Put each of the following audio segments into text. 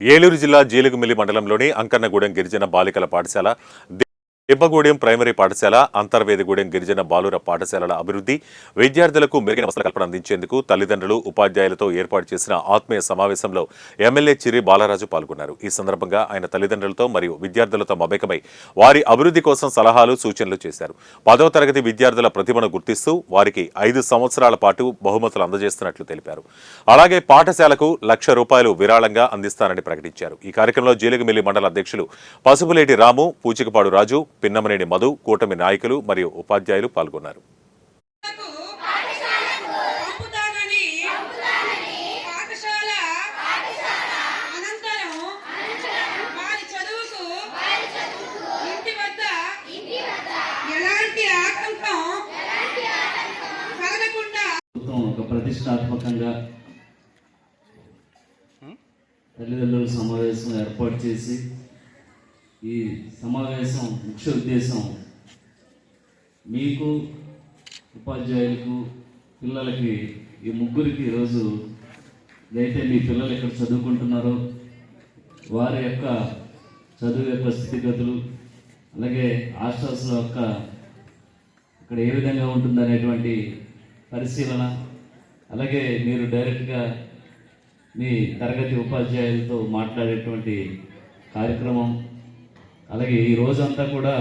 ఏలూరు జిల్లా జీలుగుమిల్లి మండలంలోని అంకన్నగూడెం గిరిజన బాలికల పాఠశాల, దెబ్బగూడెం ప్రైమరీ పాఠశాల, అంతర్వేదిగూడెం గిరిజన బాలుర పాఠశాలల అభివృద్ధి, విద్యార్థులకు మెరుగైన వసతుల కల్పన అందించేందుకు తల్లిదండ్రులు, ఉపాధ్యాయులతో ఏర్పాటు చేసిన ఆత్మీయ సమావేశంలో ఎమ్మెల్యే చిర్రి బాలరాజు పాల్గొన్నారు. ఈ సందర్భంగా ఆయన తల్లిదండ్రులతో మరియు విద్యార్థులతో మమేకమై వారి అభివృద్ధి కోసం సలహాలు, సూచనలు చేశారు. 10వ తరగతి విద్యార్థుల ప్రతిభను గుర్తిస్తూ వారికి 5 సంవత్సరాల పాటు బహుమతులు అందజేస్తున్నట్లు తెలిపారు. అలాగే పాఠశాలకు ₹1,00,000 విరాళంగా అందిస్తానని ప్రకటించారు. ఈ కార్యక్రమంలో జీలుగుమిల్లి మండల అధ్యక్షులు పసుపులేటి రాము, పూచికపాడు రాజు, పిన్నమనేని మధు, కూటమి నాయకులు మరియు ఉపాధ్యాయులు పాల్గొన్నారు. ఒక ప్రతిష్టాత్మకంగా తల్లిదండ్రుల సమావేశం ఏర్పాటు చేసి, ఈ సమావేశం ముఖ్య ఉద్దేశం మీకు, ఉపాధ్యాయులకు, పిల్లలకి, ఈ ముగ్గురికి ఈరోజు అయితే మీ పిల్లలు ఎక్కడ చదువుకుంటున్నారో వారి యొక్క చదువు యొక్క స్థితిగతులు, అలాగే హాస్టల్స్ యొక్క ఇక్కడ ఏ విధంగా ఉంటుందనేటువంటి పరిశీలన, అలాగే మీరు డైరెక్ట్గా మీ తరగతి ఉపాధ్యాయులతో మాట్లాడేటువంటి కార్యక్రమం, అలాగే ఈ రోజంతా కూడా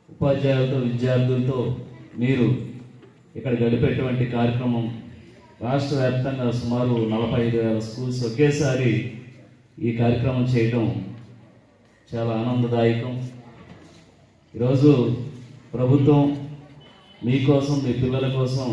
ఉపాధ్యాయులతో, విద్యార్థులతో మీరు ఇక్కడ గడిపేటువంటి కార్యక్రమం రాష్ట్ర వ్యాప్తంగా సుమారు 45,000 స్కూల్స్ ఒకేసారి ఈ కార్యక్రమం చేయడం చాలా ఆనందదాయకం. ఈరోజు ప్రభుత్వం మీకోసం, మీ పిల్లల కోసం